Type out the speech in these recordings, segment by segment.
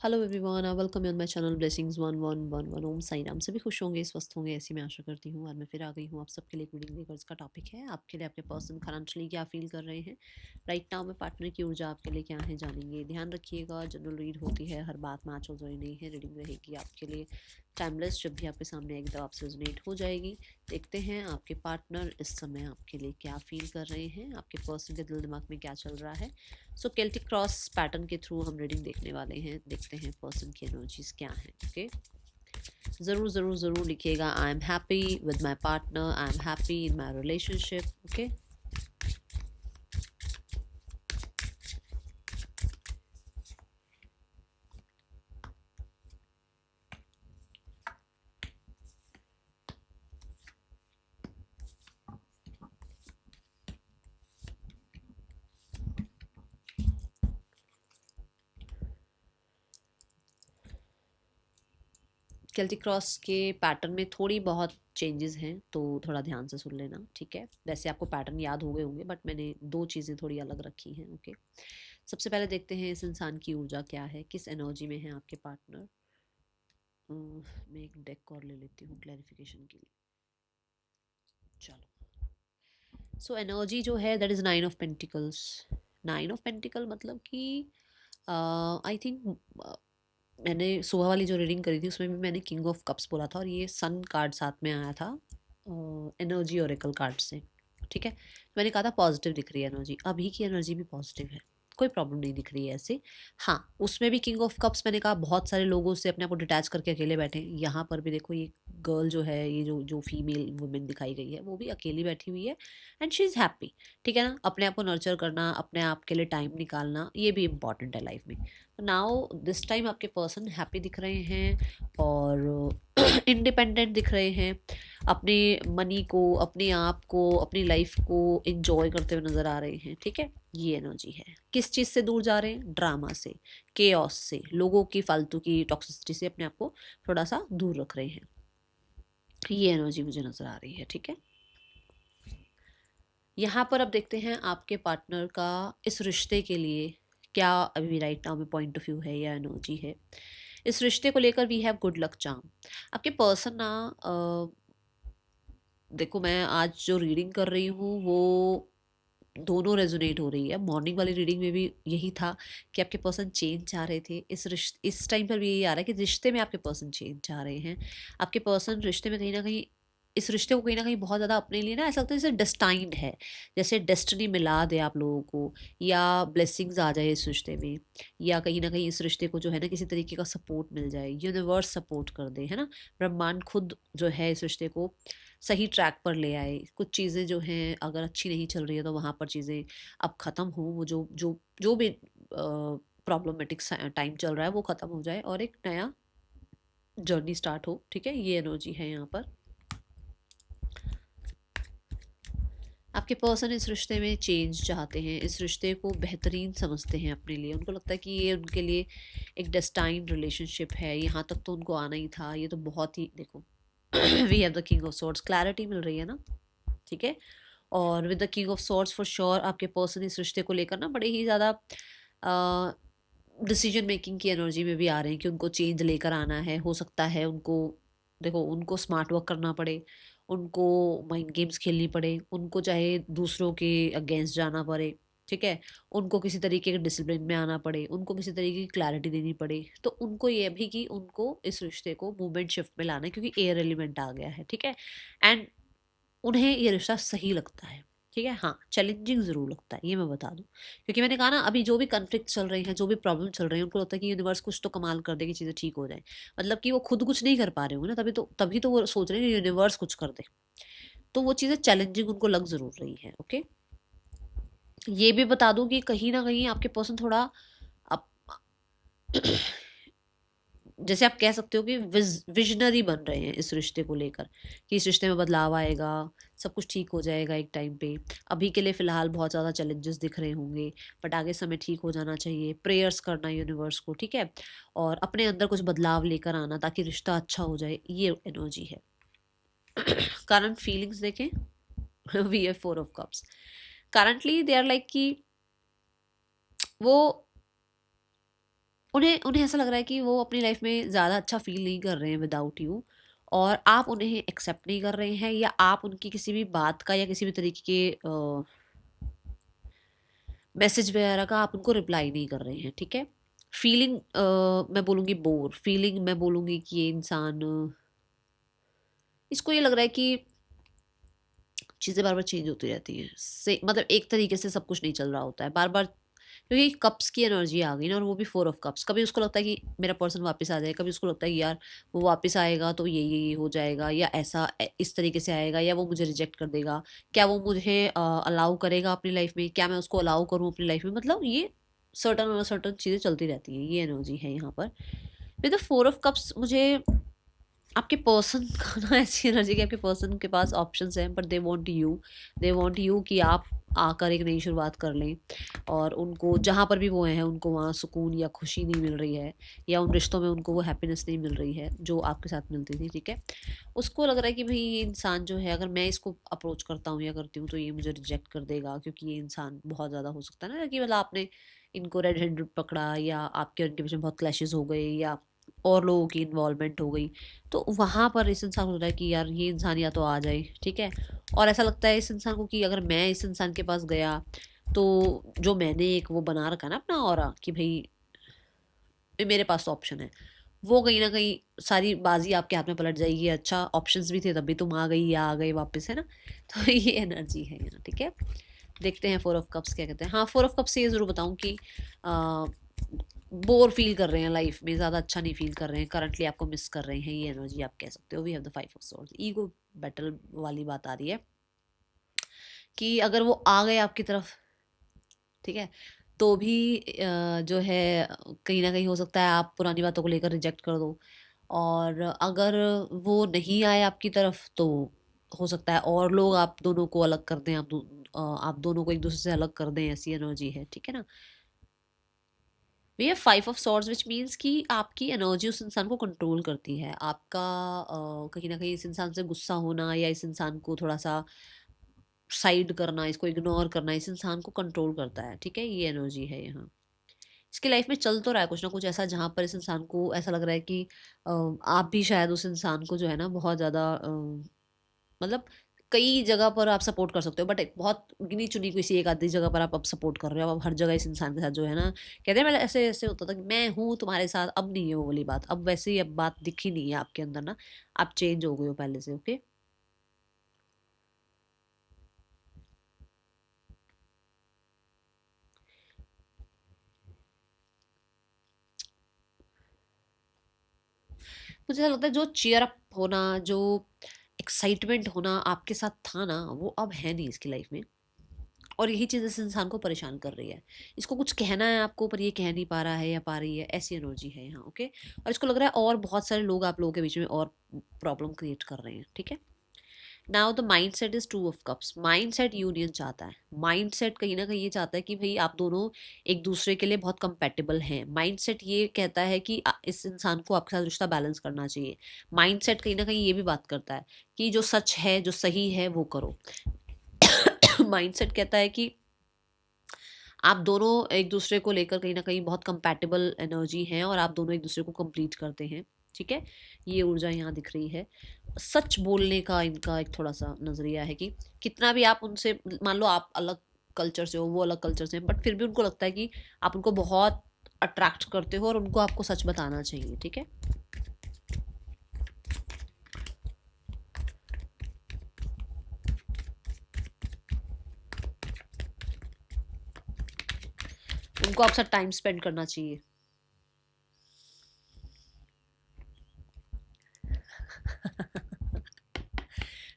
Hello everyone, welcome on my channel blessings 1111। ओम साई राम। सभी खुश होंगे, स्वस्थ होंगे, ऐसी मैं आशा करती हूँ। और मैं फिर आ गई हूँ आप सबके लिए रीडिंग लेकर। इसका टॉपिक है आपके लिए आपके पर्सन करंटली क्या फील कर रहे हैं राइट नाउ में। पार्टनर की ऊर्जा आपके लिए क्या है जानेंगे। ध्यान रखिएगा, जनरल रीड होती है, हर बात मैच हो जाए नहीं है। रीडिंग रहेगी आपके लिए टाइमलेस, जब भी आपके सामने एकदम आपसे रेजोनेट हो जाएगी। देखते हैं आपके पार्टनर इस समय आपके लिए क्या फील कर रहे हैं, आपके पर्सन के दिल दिमाग में क्या चल रहा है। सो केल्टिक क्रॉस पैटर्न के थ्रू हम रीडिंग देखने वाले हैं। देखते हैं पर्सन की एनर्जीज क्या है। ओके, ज़रूर ज़रूर ज़रूर लिखिएगा, I am happy with my partner, I am happy in my relationship. Okay, Celtic cross के पैटर्न में थोड़ी बहुत चेंजेस हैं, तो थोड़ा ध्यान से सुन लेना, ठीक है। वैसे आपको पैटर्न याद हो गए होंगे, बट मैंने दो चीज़ें थोड़ी अलग रखी हैं। ओके, सबसे पहले देखते हैं इस इंसान की ऊर्जा क्या है, किस एनर्जी में है आपके पार्टनर। मैं एक डेक और ले लेती हूँ क्लैरिफिकेशन के लिए। चलो, सो एनर्जी जो है that is nine of pentacles. Nine of pentacle मतलब कि आई थिंक मैंने सुबह वाली जो रीडिंग करी थी उसमें भी मैंने किंग ऑफ कप्स बोला था, और ये सन कार्ड साथ में आया था एनर्जी ओरेकल कार्ड से। ठीक है, तो मैंने कहा था पॉजिटिव दिख रही है एनर्जी, अभी की एनर्जी भी पॉजिटिव है, कोई प्रॉब्लम नहीं दिख रही है ऐसे। हाँ, उसमें भी किंग ऑफ कप्स मैंने कहा बहुत सारे लोगों से अपने आप को डिटैच करके अकेले बैठे हैं। यहाँ पर भी देखो, ये गर्ल जो है, ये जो जो फीमेल वुमेन दिखाई गई है, वो भी अकेली बैठी हुई है एंड शी इज़ हैप्पी। ठीक है ना, अपने आप को नर्चर करना, अपने आप के लिए टाइम निकालना, ये भी इम्पॉर्टेंट है लाइफ में। नाउ दिस टाइम आपके पर्सन हैप्पी दिख रहे हैं और इंडिपेंडेंट दिख रहे हैं। अपने मनी को, अपने आप को, अपनी लाइफ को एंजॉय करते हुए नजर आ रहे हैं। ठीक है, ये एनर्जी है। किस चीज़ से दूर जा रहे हैं? ड्रामा से, केओस से, लोगों की फालतू की टॉक्सिसिटी से अपने आप को थोड़ा सा दूर रख रहे हैं। ये एनर्जी मुझे नजर आ रही है। ठीक है, यहाँ पर अब देखते हैं आपके पार्टनर का इस रिश्ते के लिए क्या अभी राइट नाउ में पॉइंट ऑफ व्यू है या एनर्जी है। इस रिश्ते को लेकर we have good luck charm. आपके पर्सन ना देखो, मैं आज जो रीडिंग कर रही हूँ वो दोनों रेजोनेट हो रही है। मॉर्निंग वाली रीडिंग में भी यही था कि आपके पर्सन चेंज चाह रहे थे। इस टाइम पर भी यही आ रहा है कि रिश्ते में आपके पर्सन चेंज चाह रहे हैं। आपके पर्सन रिश्ते में कहीं ना कहीं, इस रिश्ते को कहीं ना कहीं बहुत ज़्यादा अपने लिए ना ऐसा लगता है जैसे डेस्टाइंड है, जैसे डेस्टिनी मिला दे आप लोगों को, या ब्लेसिंग्स आ जाए इस रिश्ते में, या कहीं ना कहीं इस रिश्ते को जो है ना किसी तरीके का सपोर्ट मिल जाए, यूनिवर्स सपोर्ट कर दे, है ना। ब्रह्मांड खुद जो है इस रिश्ते को सही ट्रैक पर ले आए। कुछ चीज़ें जो हैं अगर अच्छी नहीं चल रही है तो वहाँ पर चीज़ें अब ख़त्म हो, वो जो जो जो भी प्रॉब्लमेटिक टाइम चल रहा है वो ख़त्म हो जाए और एक नया जर्नी स्टार्ट हो। ठीक है, ये एनर्जी है यहाँ पर। आपके पर्सन इस रिश्ते में चेंज चाहते हैं, इस रिश्ते को बेहतरीन समझते हैं अपने लिए। उनको लगता है कि ये उनके लिए एक डेस्टाइन्ड रिलेशनशिप है। यहाँ तक तो उनको आना ही था। ये तो बहुत ही, देखो we have the king of swords, clarity मिल रही है ना। ठीक है, और with the king of swords for sure आपके पर्सन इस रिश्ते को लेकर ना बड़े ही ज़्यादा डिसीजन मेकिंग की एनर्जी में भी आ रहे हैं कि उनको चेंज लेकर आना है। हो सकता है उनको, देखो, उनको स्मार्ट वर्क करना पड़े, उनको माइंड गेम्स खेलनी पड़े, उनको चाहे दूसरों के अगेंस्ट जाना पड़े। ठीक है, उनको किसी तरीके के डिसिप्लिन में आना पड़े, उनको किसी तरीके की क्लैरिटी देनी पड़े, तो उनको ये भी कि उनको इस रिश्ते को मूवमेंट शिफ्ट में लाना है, क्योंकि एयर एलिमेंट आ गया है। ठीक है, एंड उन्हें ये रिश्ता सही लगता है। ठीक है, हाँ, चैलेंजिंग ज़रूर लगता है, ये मैं बता दूँ, क्योंकि मैंने कहा ना, अभी जो भी कॉन्फ्लिक्ट चल रहे हैं, जो भी प्रॉब्लम चल रहे हैं, उनको लगता है कि यूनिवर्स कुछ तो कमाल कर दे कि चीज़ें ठीक हो जाए। मतलब कि वो खुद कुछ नहीं कर पा रहे होंगे ना, तभी तो वो सोच रहे हैं कि यूनिवर्स कुछ कर दे। तो वो चीज़ें चैलेंजिंग उनको लग ज़रूर रही है। ओके, ये भी बता दूँ कि कहीं ना कहीं आपके पर्सन थोड़ा अप जैसे आप कह सकते हो कि विजनरी बन रहे हैं इस रिश्ते को लेकर, कि इस रिश्ते में बदलाव आएगा, सब कुछ ठीक हो जाएगा एक टाइम पे। अभी के लिए फ़िलहाल बहुत ज़्यादा चैलेंजेस दिख रहे होंगे, बट आगे समय ठीक हो जाना चाहिए। प्रेयर्स करना यूनिवर्स को, ठीक है, और अपने अंदर कुछ बदलाव लेकर आना ताकि रिश्ता अच्छा हो जाए, ये एनर्जी है। करंट फीलिंग्स देखें, we have four of cups. Currently they are like कि वो उन्हें उन्हें ऐसा लग रहा है कि वो अपनी लाइफ में ज़्यादा अच्छा फील नहीं कर रहे हैं विदाउट यू, और आप उन्हें एक्सेप्ट नहीं कर रहे हैं, या आप उनकी किसी भी बात का या किसी भी तरीके के मैसेज वगैरह का आप उनको रिप्लाई नहीं कर रहे हैं, ठीक है। फीलिंग मैं बोलूँगी बोर, फीलिंग मैं बोलूँगी कि ये इंसान इसको ये लग रहा है कि चीज़ें बार बार चेंज होती रहती हैं, से मतलब एक तरीके से सब कुछ नहीं चल रहा होता है बार बार, क्योंकि कप्स की एनर्जी आ गई ना, और वो भी 4 ऑफ कप्स। कभी उसको लगता है कि मेरा पर्सन वापस आ जाए, कभी उसको लगता है कि यार वो वापस आएगा तो ये हो जाएगा, या ऐसा इस तरीके से आएगा, या वो मुझे रिजेक्ट कर देगा, क्या वो मुझे अलाउ करेगा अपनी लाइफ में, क्या मैं उसको अलाउ करूँ अपनी लाइफ में, मतलब ये सर्टन सर्टन चीज़ें चलती रहती हैं, ये एनर्जी है यहाँ पर। विद द 4 ऑफ कप्स मुझे आपके पर्सन का ना ऐसी एनर्जी कि आपके पर्सन के पास ऑप्शंस हैं, बट दे वांट यू कि आप आकर एक नई शुरुआत कर लें, और उनको जहाँ पर भी वो हैं उनको वहाँ सुकून या खुशी नहीं मिल रही है, या उन रिश्तों में उनको वो हैप्पीनेस नहीं मिल रही है जो आपके साथ मिलती थी, ठीक है। उसको लग रहा है कि भाई ये इंसान जो है, अगर मैं इसको अप्रोच करता हूँ या करती हूँ तो ये मुझे रिजेक्ट कर देगा, क्योंकि ये इंसान बहुत ज़्यादा हो सकता है ना कि मतलब आपने इनको रेड हैंडेड पकड़ा, या आपके और इनके बीच में बहुत क्लैशेस हो गए, या और लोगों की इन्वॉल्वमेंट हो गई, तो वहाँ पर इस इंसान को लग रहा है कि यार ये इंसान या तो आ जाए, ठीक है। और ऐसा लगता है इस इंसान को कि अगर मैं इस इंसान के पास गया तो जो मैंने एक वो बना रखा ना अपना ऑरा कि भाई मेरे पास तो ऑप्शन है, वो कहीं ना कहीं सारी बाजी आपके हाथ में पलट जाएगी। अच्छा ऑप्शंस भी थे तभी तुम आ गई, या आ गए वापस, है ना। तो ये एनर्जी है यहाँ, ठीक है। देखते हैं 4 ऑफ कप्स क्या कहते हैं। हाँ, 4 ऑफ कप्स से ये ज़रूर बताऊँ कि बोर फील कर रहे हैं लाइफ में, ज़्यादा अच्छा नहीं फील कर रहे हैं, करंटली आपको मिस कर रहे हैं, ये एनर्जी आप कह सकते हो। We have the 5 of swords, ego battle वाली बात आ रही है कि अगर वो आ गए आपकी तरफ, ठीक है, तो भी जो है कहीं ना कहीं हो सकता है आप पुरानी बातों को लेकर रिजेक्ट कर दो, और अगर वो नहीं आए आपकी तरफ तो हो सकता है और लोग आप दोनों को अलग कर दें, आप दोनों को एक दूसरे से अलग कर दें, ऐसी एनर्जी है, ठीक है ना। We have 5 of swords which means कि आपकी एनर्जी उस इंसान को कंट्रोल करती है। आपका कहीं ना कहीं इस इंसान से गुस्सा होना, या इस इंसान को थोड़ा सा साइड करना, इसको इग्नोर करना, इस इंसान को कंट्रोल करता है, ठीक है। ये एनर्जी है यहाँ। इसकी लाइफ में चल तो रहा है कुछ ना कुछ ऐसा जहाँ पर इस इंसान को ऐसा लग रहा है कि आप भी शायद उस इंसान को जो है ना बहुत ज़्यादा मतलब कई जगह पर आप सपोर्ट कर सकते हो, बट एक बहुत गिनी चुनी किसी एक आधी जगह पर आप अब सपोर्ट कर रहे हो। अब हर जगह इस इंसान के साथ जो है ना, कहते हैं पहले ऐसे ऐसे होता था कि मैं हूँ तुम्हारे साथ, अब नहीं है वो वाली बात, अब वैसे ही अब बात दिखी नहीं है आपके अंदर ना, आप चेंज हो गए हो पहले से, ओके। मुझे ऐसा लगता है जो चीयर अप होना, जो एक्साइटमेंट होना आपके साथ था ना, वो अब है नहीं इसकी लाइफ में, और यही चीज़ इस इंसान को परेशान कर रही है। इसको कुछ कहना है आपको, पर ये कह नहीं पा रहा है या पा रही है, ऐसी एनर्जी है यहाँ, ओके। और इसको लग रहा है और बहुत सारे लोग आप लोगों के बीच में और प्रॉब्लम क्रिएट कर रहे हैं, ठीक है। Now the mind set is 2 of cups. Mind set union चाहता है, माइंड सेट कहीं ना कहीं ये चाहता है कि भाई आप दोनों एक दूसरे के लिए बहुत कंपेटेबल हैं। माइंड सेट ये कहता है कि इस इंसान को आपके साथ रिश्ता बैलेंस करना चाहिए। माइंड सेट कहीं ना कहीं ये भी बात करता है कि जो सच है, जो सही है, वो करो। माइंड सेट कहता है कि आप दोनों एक दूसरे को लेकर कहीं ना कहीं बहुत कंपैटिबल एनर्जी हैं, और आप दोनों एक दूसरे को कंप्लीट करते हैं, ठीक है। ये ऊर्जा यहाँ दिख रही है। सच बोलने का इनका एक थोड़ा सा नज़रिया है कि कितना भी आप उनसे, मान लो आप अलग कल्चर से हो, वो अलग कल्चर से हैं, बट फिर भी उनको लगता है कि आप उनको बहुत अट्रैक्ट करते हो, और उनको आपको सच बताना चाहिए, ठीक है। उनको आपके साथ टाइम स्पेंड करना चाहिए।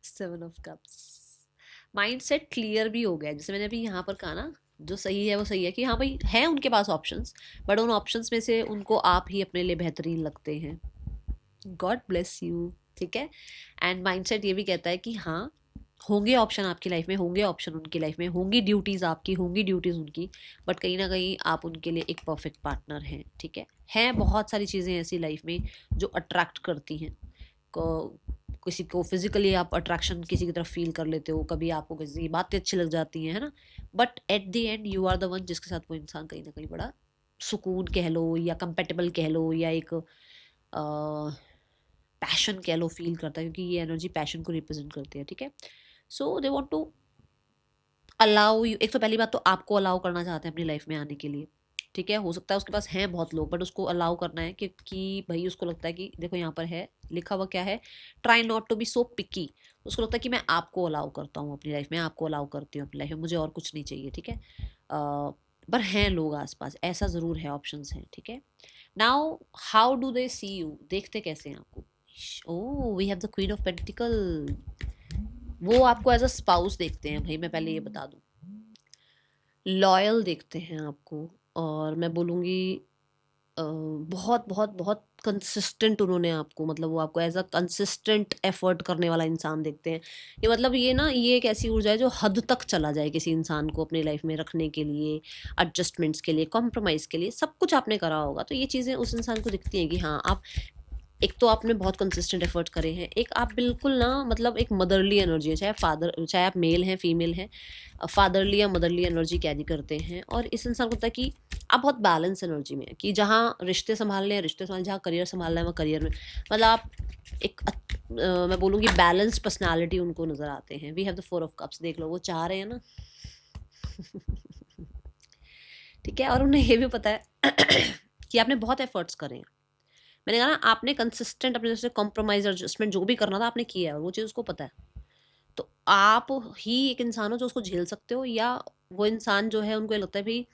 7 of cups. Mind set clear भी हो गया, जैसे मैंने अभी यहाँ पर कहा ना, जो सही है वो सही है कि हाँ भाई है उनके पास ऑप्शंस, बट उन ऑप्शंस में से उनको आप ही अपने लिए बेहतरीन लगते हैं। गॉड ब्लेस यू, ठीक है। एंड माइंडसेट ये भी कहता है कि हाँ, होंगे ऑप्शन आपकी लाइफ में, होंगे ऑप्शन उनकी लाइफ में, होंगी ड्यूटीज़ आपकी, होंगी ड्यूटीज़ उनकी, बट कहीं ना कहीं आप उनके लिए एक परफेक्ट पार्टनर हैं, ठीक है। हैं बहुत सारी चीज़ें ऐसी लाइफ में जो अट्रैक्ट करती हैं। किसी को फिजिकली आप अट्रैक्शन किसी की तरफ फील कर लेते हो, कभी आपको किसी की बातें अच्छी लग जाती हैं, है ना। But at the end you are the one जिसके साथ वो इंसान कहीं ना कहीं बड़ा सुकून कह लो या कंपेटेबल कह लो या एक पैशन कह लो फील करता है, क्योंकि ये एनर्जी पैशन को रिप्रेजेंट करती है, ठीक है। So they want to allow you, एक तो पहली बात तो आपको अलाउ करना चाहते हैं अपनी लाइफ में आने के लिए, ठीक है। हो सकता है उसके पास हैं बहुत लोग, बट उसको अलाउ करना है कि भाई उसको लगता है कि देखो यहाँ पर है लिखा हुआ क्या है, ट्राई नॉट टू बी सो पिकी। उसको लगता है कि मैं आपको अलाउ करता हूँ अपनी लाइफ में, आपको अलाउ करती हूँ अपनी लाइफ में, मुझे और कुछ नहीं चाहिए, ठीक है। पर हैं लोग आसपास, ऐसा ज़रूर है, ऑप्शंस हैं, ठीक है। Now how do they see you, देखते कैसे हैं आपको? Oh, we have the queen of pentacle. वो आपको एज अ स्पाउस देखते हैं भाई, मैं पहले ये बता दूं। लॉयल देखते हैं आपको, और मैं बोलूँगी बहुत बहुत बहुत कंसिस्टेंट उन्होंने आपको, मतलब वो आपको एज अ कंसिस्टेंट एफर्ट करने वाला इंसान देखते हैं। ये मतलब ये ना, ये एक ऐसी ऊर्जा है जो हद तक चला जाए किसी इंसान को अपनी लाइफ में रखने के लिए, एडजस्टमेंट्स के लिए, कॉम्प्रोमाइज़ के लिए, सब कुछ आपने करा होगा, तो ये चीज़ें उस इंसान को दिखती हैं कि हाँ आप, एक तो आपने बहुत कंसिस्टेंट एफर्ट करे हैं, एक आप बिल्कुल ना मतलब एक मदरली एनर्जी है, चाहे आप मेल हैं फीमेल हैं, फादरली या मदरली एनर्जी कैरी करते हैं। और इस इंसान को होता है कि आप बहुत बैलेंस एनर्जी में है, कि जहाँ रिश्ते संभालने हैं रिश्ते संभाल, जहाँ करियर संभालना है वहाँ करियर में, मतलब आप एक मैं बोलूँगी बैलेंस पर्सनालिटी उनको नज़र आते हैं। We have the 4 of cups, देख लो वो चाह रहे हैं ना। ठीक है, और उन्हें ये भी पता है कि आपने बहुत एफर्ट्स करे हैं। मैंने कहा ना, आपने कंसिस्टेंट अपने तरफ से कॉम्प्रोमाइज एडजस्टमेंट जो भी करना था आपने किया है, और वो चीज़ उसको पता है। तो आप ही एक इंसान हो जो उसको झेल सकते हो, या वो इंसान जो है उनको ये लगता है भाई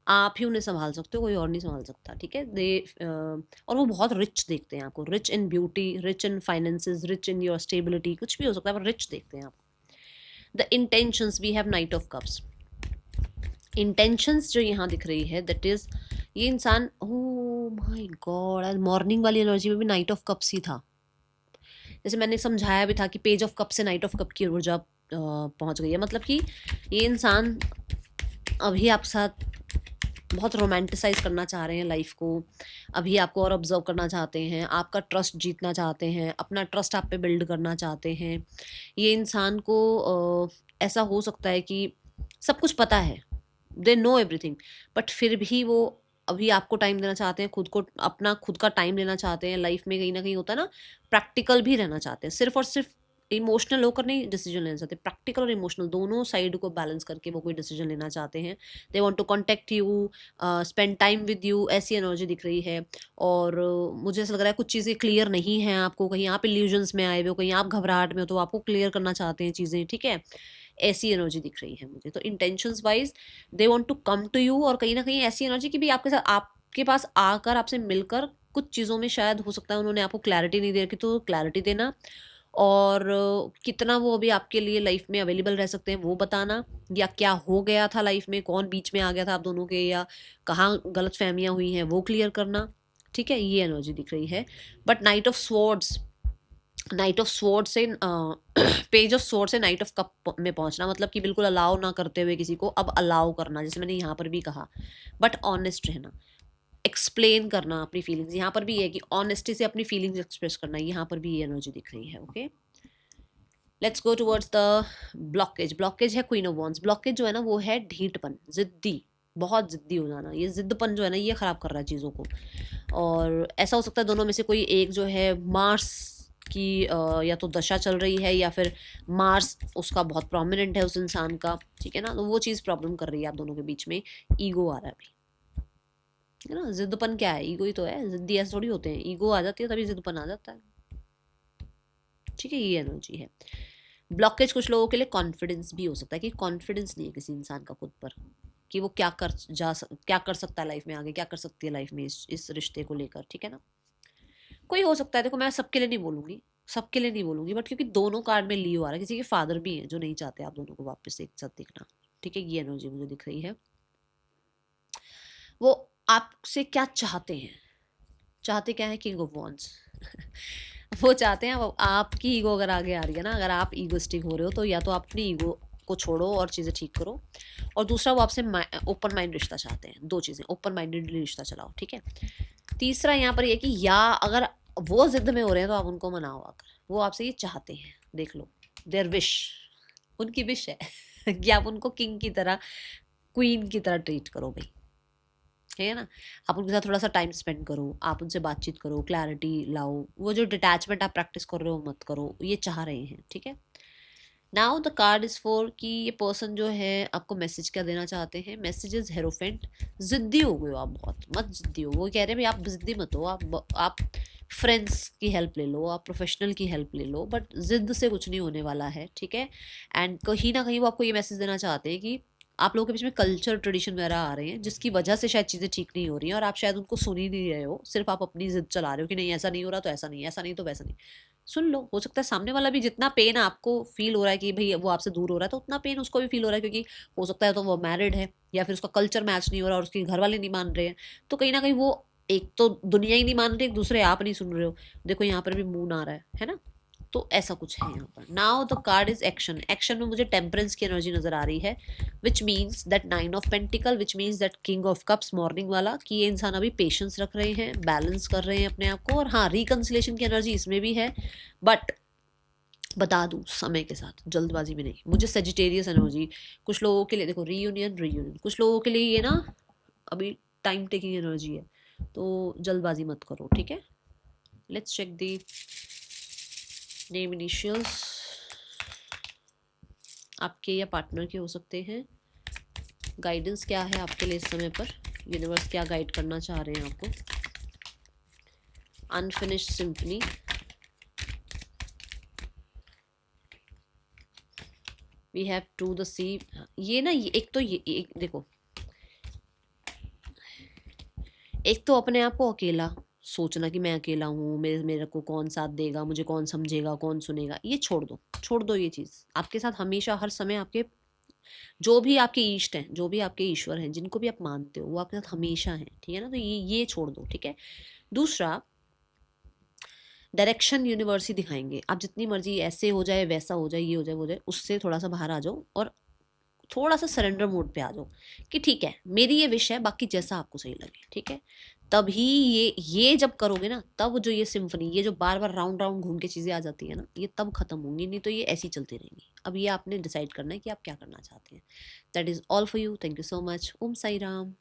आप ही उन्हें संभाल सकते हो, कोई और नहीं संभाल सकता, ठीक है। और वो बहुत रिच देखते हैं आपको, rich in beauty, rich in finances, rich in your stability, कुछ भी हो सकता है पर रिच देखते हैं आपको। The intentions, we have knight of cups. Intentions जो यहाँ दिख रही है, दैट इज ये इंसान, ओह माय गॉड, आज मॉर्निंग वाली एनर्जी में भी नाइट ऑफ कप्स ही था। जैसे मैंने समझाया भी था कि पेज ऑफ कप से नाइट ऑफ कप की ऊर्जा पहुंच गई है, मतलब कि ये इंसान अभी आपके साथ बहुत रोमांटिसाइज करना चाह रहे हैं लाइफ को, अभी आपको और ऑब्जर्व करना चाहते हैं, आपका ट्रस्ट जीतना चाहते हैं, अपना ट्रस्ट आप पे बिल्ड करना चाहते हैं। ये इंसान को ऐसा हो सकता है कि सब कुछ पता है, दे नो एवरीथिंग, बट फिर भी वो अभी आपको टाइम देना चाहते हैं, खुद को अपना खुद का टाइम लेना चाहते हैं। लाइफ में कहीं ना कहीं होता है ना, प्रैक्टिकल भी रहना चाहते हैं, सिर्फ और सिर्फ इमोशनल होकर नहीं डिसीजन लेना चाहते, प्रैक्टिकल और इमोशनल दोनों साइड को बैलेंस करके वो कोई डिसीजन लेना चाहते हैं। They want to contact you, spend time with you, ऐसी एनर्जी दिख रही है। और मुझे ऐसा लग रहा है कुछ चीज़ें क्लियर नहीं हैं आपको, कहीं आप इल्यूजन्स में आए हुए हो, कहीं आप घबराहट में हो, तो आपको क्लियर करना चाहते हैं चीज़ें, ठीक है। ऐसी एनर्जी दिख रही है मुझे। तो intentions wise they want to come to you, और कहीं ना कहीं ऐसी एनर्जी की भी आपके साथ, आपके पास आकर आपसे मिलकर कुछ चीज़ों में शायद हो सकता है उन्होंने आपको क्लैरिटी नहीं दे रखी, तो क्लैरिटी देना, और कितना वो अभी आपके लिए लाइफ में अवेलेबल रह सकते हैं वो बताना, या क्या हो गया था लाइफ में, कौन बीच में आ गया था आप दोनों के, या कहाँ गलत फहमियाँ हुई हैं वो क्लियर करना, ठीक है। ये एनर्जी दिख रही है। But night of swords, night of sword से पेज ऑफ स्वॉर्ड से नाइट ऑफ कप में पहुंचना, मतलब कि बिल्कुल अलाउ ना करते हुए किसी को अब अलाउ करना, जैसे मैंने यहाँ पर भी कहा, बट ऑनेस्ट रहना, एक्सप्लेन करना अपनी फीलिंग्स। यहाँ पर भी है कि ऑनेस्टी से अपनी फीलिंग्स एक्सप्रेस करना, यहाँ पर भी ये एनर्जी दिख रही है, okay. Let's go towards the blockage. Blockage है क्वीन ऑफ वॉन्ड्स। ब्लॉकेज जो है ना वो है ढीठपन, जिद्दी, बहुत जिद्दी हो जाना। ये जिद्दपन जो है ना ये खराब कर रहा है चीज़ों को, और ऐसा हो सकता है दोनों में से कोई एक जो है मार्स की या तो दशा चल रही है, या फिर मार्स उसका बहुत प्रोमिनेंट है उस इंसान का, ठीक है ना। तो वो चीज़ प्रॉब्लम कर रही है आप दोनों के बीच में। ईगो आ रहा है भाई, है ना। जिद्दपन क्या है, ईगो ही तो है। जिद्दी ऐसे थोड़ी होते हैं, ईगो आ जाती है तभी जिद्दपन आ जाता है, ठीक है। ये एनर्जी है। ब्लॉकेज कुछ लोगों के लिए कॉन्फिडेंस भी हो सकता है, कि कॉन्फिडेंस नहीं है किसी इंसान का खुद पर, कि वो क्या कर सकता है लाइफ में, आगे क्या कर सकती है लाइफ में इस रिश्ते को लेकर, ठीक है ना। कोई हो सकता है, देखो मैं सबके लिए नहीं बोलूंगी, सबके लिए नहीं बोलूंगी, बट क्योंकि दोनों कार्ड में लियो आ रहा है, किसी के फादर भी हैं जो नहीं चाहते आप दोनों को वापस एक साथ दिखना, ठीक है। ये एनर्जी मुझे दिख रही है। वो आपसे क्या चाहते हैं, चाहते क्या है, किंग ऑफ वॉन्ड्स। वो चाहते हैं, वो आपकी ईगो अगर आगे आ रही है ना, अगर आप ईगोस्टिक हो रहे हो, तो या तो आप अपनी ईगो को छोड़ो और चीज़ें ठीक करो, और दूसरा वो आपसे ओपन माइंड रिश्ता चाहते हैं। दो चीज़ें, ओपन माइंडेडली रिश्ता चलाओ, ठीक है। तीसरा यहाँ पर ये कि या अगर वो जिद में हो रहे हैं तो आप उनको मनाओ आकर, वो आपसे ये चाहते हैं, देख लो, देयर विश, उनकी विश है कि आप उनको किंग की तरह, क्वीन की तरह ट्रीट करो भाई, है ना। आप उनके साथ थोड़ा सा टाइम स्पेंड करो, आप उनसे बातचीत करो, क्लैरिटी लाओ, वो जो डिटैचमेंट आप प्रैक्टिस कर रहे हो मत करो, ये चाह रहे हैं, ठीक है। Now the card is for कि ये पर्सन जो है आपको मैसेज क्या देना चाहते हैं। Message is hierophant. जिद्दी हो गए हो आप बहुत, मत जिद्दी हो। वो कह रहे हैं भाई आप जिद्दी मत हो, आप फ्रेंड्स की हेल्प ले लो, आप प्रोफेशनल की हेल्प ले लो, बट जिद से कुछ नहीं होने वाला है, ठीक है। एंड कहीं ना कहीं वो आपको ये मैसेज देना चाहते हैं कि आप लोगों के बीच में कल्चर ट्रेडिशन वगैरह आ रहे हैं जिसकी वजह से शायद चीज़ें ठीक नहीं हो रही हैं, और आप शायद उनको सुन ही नहीं रहे हो, सिर्फ आप अपनी जिद चला रहे हो कि नहीं ऐसा नहीं हो रहा तो ऐसा नहीं, ऐसा नहीं तो वैसा नहीं। सुन लो, हो सकता है सामने वाला भी जितना पेन आपको फील हो रहा है कि भाई वो आपसे दूर हो रहा है, तो उतना पेन उसको भी फील हो रहा है, क्योंकि हो सकता है तो वो मैरिड है या फिर उसका कल्चर मैच नहीं हो रहा और उसके घर वाले नहीं मान रहे हैं। तो कहीं ना कहीं वो, एक तो दुनिया ही नहीं मान रही, एक दूसरे आप नहीं सुन रहे हो। देखो यहाँ पर भी मून आ रहा है ना। तो ऐसा कुछ है यहाँ पर। Now the card is action. Action में मुझे टेम्परेंस की एनर्जी नजर आ रही है, which means that 9 of pentacle, which means that king of cups morning वाला, कि ये इंसान अभी पेशेंस रख रहे हैं, बैलेंस कर रहे हैं अपने आप को, और हाँ रिकन्सिलेशन की एनर्जी इसमें भी है। बट बता दूं समय के साथ, जल्दबाजी में नहीं। मुझे सेजिटेरियस एनर्जी कुछ लोगों के लिए, देखो रीयूनियन रीयूनियन कुछ लोगों के लिए ये ना अभी टाइम टेकिंग एनर्जी है, तो जल्दबाजी मत करो, ठीक है। Let's check the name initials. आपके या पार्टनर के हो सकते हैं। गाइडेंस क्या है आपके लिए इस समय पर, यूनिवर्स क्या गाइड करना चाह रहे हैं आपको। Unfinished symphony, we have to the sea. ये ना एक तो ये देखो, एक तो अपने आप को अकेला सोचना कि मैं अकेला हूँ, मेरे को कौन साथ देगा, मुझे कौन समझेगा, कौन सुनेगा, ये छोड़ दो, छोड़ दो। ये चीज़ आपके साथ हमेशा हर समय आपके जो भी आपके इष्ट हैं, जो भी आपके ईश्वर हैं, जिनको भी आप मानते हो, वो आपके साथ हमेशा हैं, ठीक है ना। तो ये छोड़ दो, ठीक है। दूसरा, डायरेक्शन यूनिवर्स ही दिखाएंगे। आप जितनी मर्जी ऐसे हो जाए, वैसा हो जाए, ये हो जाए, वो हो जाए, उससे थोड़ा सा बाहर आ जाओ और थोड़ा सा सरेंडर मोड पे आ जाओ कि ठीक है मेरी ये विश है, बाकी जैसा आपको सही लगे, ठीक है। तभी ये जब करोगे ना, तब जो ये सिम्फनी, ये जो बार बार राउंड राउंड घूम के चीजें आ जाती है ना, ये तब खत्म होंगी, नहीं तो ये ऐसी चलती रहेंगी। अब ये आपने डिसाइड करना है कि आप क्या करना चाहते हैं। That is all for you. Thank you so much. Om Sai Ram.